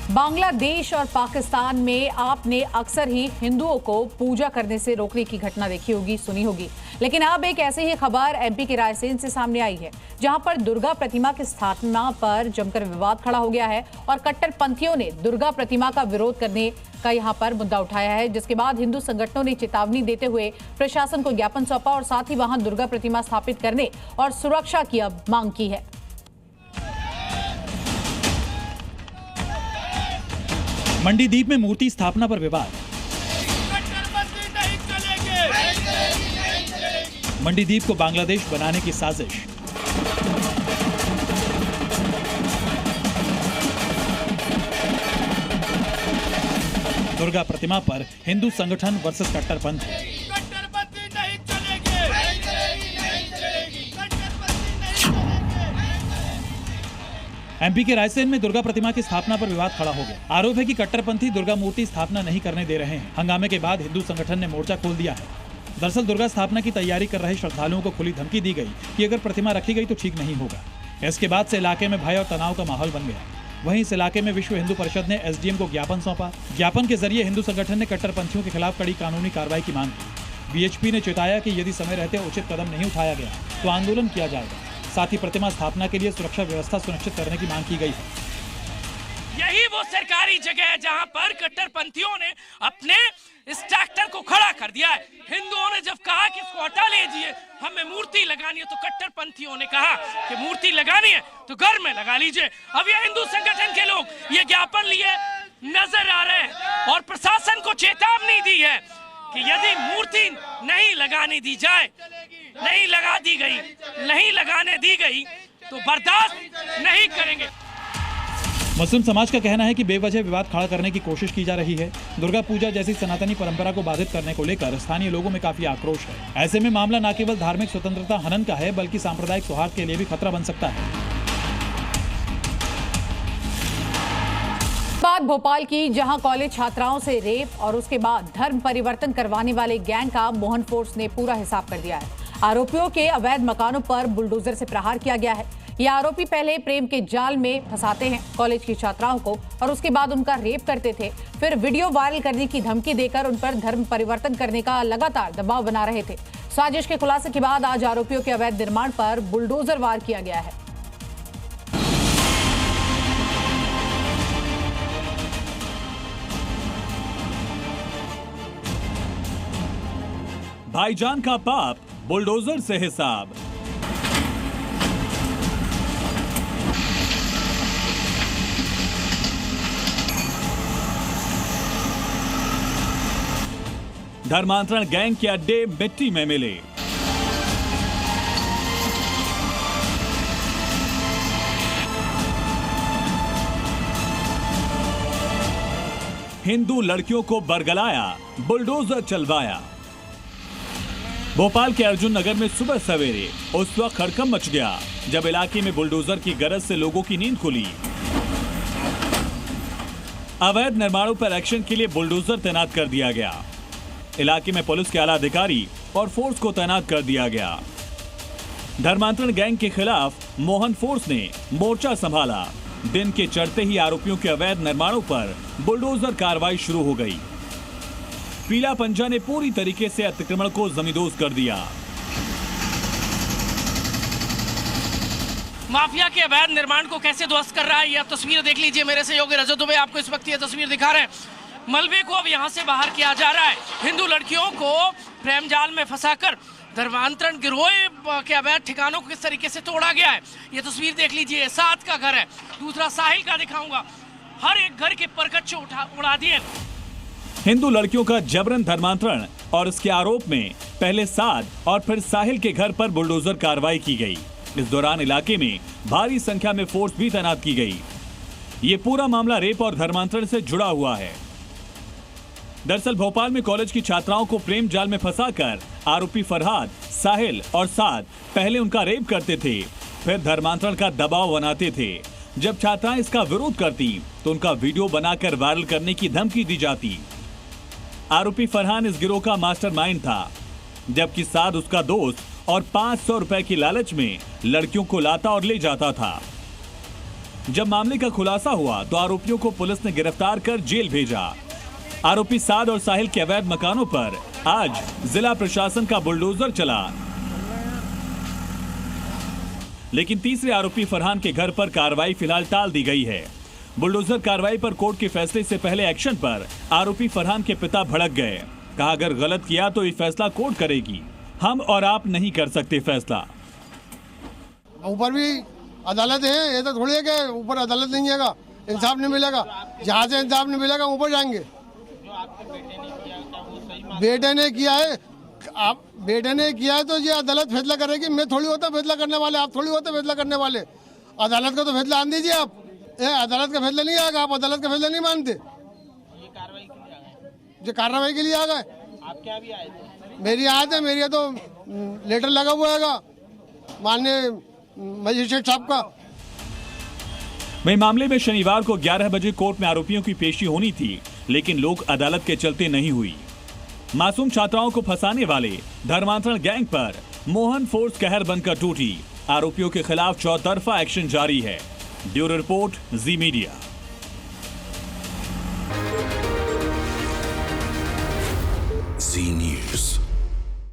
बांग्लादेश और पाकिस्तान में आपने अक्सर ही हिंदुओं को पूजा करने से रोकने की घटना देखी होगी, सुनी होगी। लेकिन अब एक ऐसी ही खबर एमपी के रायसेन से सामने आई है, जहां पर दुर्गा प्रतिमा की स्थापना पर जमकर विवाद खड़ा हो गया है और कट्टरपंथियों ने दुर्गा प्रतिमा का विरोध करने का यहां पर मुद्दा उठाया है, जिसके बाद हिंदू संगठनों ने चेतावनी देते हुए प्रशासन को ज्ञापन सौंपा और साथ ही वहां दुर्गा प्रतिमा स्थापित करने और सुरक्षा की अब मांग की है। मंडीदीप में मूर्ति स्थापना पर विवाद। मंडीदीप को बांग्लादेश बनाने की साजिश। दुर्गा प्रतिमा पर हिंदू संगठन वर्सेस कट्टरपंथी। एमपी के रायसेन में दुर्गा प्रतिमा की स्थापना पर विवाद खड़ा हो गया। आरोप है कि कट्टरपंथी दुर्गा मूर्ति स्थापना नहीं करने दे रहे हैं। हंगामे के बाद हिंदू संगठन ने मोर्चा खोल दिया है। दरअसल दुर्गा स्थापना की तैयारी कर रहे श्रद्धालुओं को खुली धमकी दी गई कि अगर प्रतिमा रखी गई तो ठीक नहीं होगा। इसके बाद से इलाके में भय और तनाव का माहौल बन गया। वहीं इस इलाके में विश्व हिंदू परिषद ने एसडीएम को ज्ञापन सौंपा। ज्ञापन के जरिए हिंदू संगठन ने कट्टरपंथियों के खिलाफ कड़ी कानूनी कार्रवाई की मांग की। बीएचपी ने चेताया कि यदि समय रहते उचित कदम नहीं उठाया गया तो आंदोलन किया जाएगा। साथ ही प्रतिमा स्थापना के लिए सुरक्षा व्यवस्था सुनिश्चित करने की मांग की गई है। यही वो सरकारी जगह है जहां पर कट्टरपंथियों ने अपने इस ट्रैक्टर को खड़ा कर दिया है। हिंदुओं ने जब कहा कि इसको हटा लीजिए, हमें मूर्ति लगानी है, तो कट्टरपंथियों ने कहा कि मूर्ति लगानी है तो घर में लगा लीजिए। अब ये हिंदू संगठन के लोग ये ज्ञापन लिए नजर आ रहे हैं और प्रशासन को चेतावनी दी है कि यदि मूर्ति नहीं लगाने दी जाए, नहीं लगा दी गई, नहीं लगाने दी गई तो बर्दाश्त नहीं करेंगे। मुस्लिम समाज का कहना है कि बेवजह विवाद खड़ा करने की कोशिश की जा रही है। दुर्गा पूजा जैसी सनातनी परंपरा को बाधित करने को लेकर स्थानीय लोगों में काफी आक्रोश है। ऐसे में मामला न केवल धार्मिक स्वतंत्रता हनन का है, बल्कि सांप्रदायिक सौहार्द के लिए भी खतरा बन सकता है। बात भोपाल की, जहां कॉलेज छात्राओं से रेप और उसके बाद धर्म परिवर्तन करवाने वाले गैंग का मोहन फोर्स ने पूरा हिसाब कर दिया है। आरोपियों के अवैध मकानों पर बुलडोजर से प्रहार किया गया है। ये आरोपी पहले प्रेम के जाल में फंसाते हैं कॉलेज की छात्राओं को और उसके बाद उनका रेप करते थे। फिर वीडियो वायरल करने की धमकी देकर उन पर धर्म परिवर्तन करने का लगातार दबाव बना रहे थे। साजिश के खुलासे के बाद आज आरोपियों के अवैध निर्माण पर बुलडोजर वार किया गया है। भाईजान का पाप, बुलडोजर से हिसाब। धर्मांतरण गैंग के अड्डे मिट्टी में मिले। हिंदू लड़कियों को बरगलाया, बुलडोजर चलवाया। भोपाल के अर्जुन नगर में सुबह सवेरे उस वक्त हड़कंप मच गया जब इलाके में बुलडोजर की गरज से लोगों की नींद खुली। अवैध निर्माणों पर एक्शन के लिए बुलडोजर तैनात कर दिया गया। इलाके में पुलिस के आला अधिकारी और फोर्स को तैनात कर दिया गया। धर्मांतरण गैंग के खिलाफ मोहन फोर्स ने मोर्चा संभाला। दिन के चढ़ते ही आरोपियों के अवैध निर्माणों पर बुलडोजर कार्रवाई शुरू हो गई। पीला पंजा ने पूरी तरीके से अतिक्रमण को जमींदोज कर दिया। माफिया के अवैध निर्माण को कैसे ध्वस्त कर रहा है, यह तस्वीर देख लीजिए। मेरे सहयोगी रजत दुबे आपको इस वक्त यह तस्वीर दिखा रहे हैं। मलबे को अब यहाँ से बाहर किया जा रहा है। हिंदू लड़कियों को प्रेम जाल में फंसाकर धर्मांतरण गिरोह के अवैध ठिकानों को किस तरीके से तोड़ा गया है, ये तस्वीर देख लीजिए। साथ का घर है, दूसरा साहिल का दिखाऊंगा। हर एक घर के परकच्चे उड़ा दिए। हिंदू लड़कियों का जबरन धर्मांतरण और इसके आरोप में पहले साद और फिर साहिल के घर पर बुलडोजर कार्रवाई की गई। इस दौरान इलाके में भारी संख्या में फोर्स भी तैनात की गई। ये पूरा मामला रेप और धर्मांतरण से जुड़ा हुआ है। दरअसल भोपाल में कॉलेज की छात्राओं को प्रेम जाल में फंसाकर आरोपी फरहाद, साहिल और साद पहले उनका रेप करते थे, फिर धर्मांतरण का दबाव बनाते थे। जब छात्राएं इसका विरोध करती तो उनका वीडियो बनाकर वायरल करने की धमकी दी जाती। आरोपी फरहान इस गिरोह का मास्टरमाइंड था, जबकि साद उसका दोस्त और 500 रुपए की लालच में लड़कियों को लाता और ले जाता था। जब मामले का खुलासा हुआ तो आरोपियों को पुलिस ने गिरफ्तार कर जेल भेजा। आरोपी साद और साहिल के अवैध मकानों पर आज जिला प्रशासन का बुलडोजर चला, लेकिन तीसरे आरोपी फरहान के घर पर कार्रवाई फिलहाल टाल दी गई है। बुलडोजर कार्रवाई पर कोर्ट के फैसले से पहले एक्शन पर आरोपी फरहान के पिता भड़क गए। कहा अगर गलत किया तो ये फैसला कोर्ट करेगी, हम और आप नहीं कर सकते फैसला। ऊपर भी अदालत है, ये तो थोड़ी है कि ऊपर अदालत नहीं जाएगा, इंसाफ नहीं मिलेगा। जहाँ से इंसाफ नहीं मिलेगा ऊपर जाएंगे। बेटे ने किया है, आप बेटे ने किया है तो ये अदालत फैसला करेगी। मैं थोड़ी होता फैसला करने वाले, आप थोड़ी होते फैसला करने वाले। अदालत का तो फैसला आन दीजिए आप। अदालत का फैसला नहीं आएगा, आप अदालत का फैसला नहीं मानते। ये कार्रवाई के लिए आ गए। आप क्या भी आए थे? मेरी आयत है, मेरी तो लेटर लगा हुआ है माननीय मजिस्ट्रेट साहब का। वही मामले में शनिवार को 11 बजे कोर्ट में आरोपियों की पेशी होनी थी, लेकिन लोक अदालत के चलते नहीं हुई। मासूम छात्राओं को फंसाने वाले धर्मांतरण गैंग पर मोहन फोर्स कहर बनकर टूटी। आरोपियों के खिलाफ चौतरफा एक्शन जारी है। ब्यूरो रिपोर्ट, जी मीडिया। जी न्यूज़।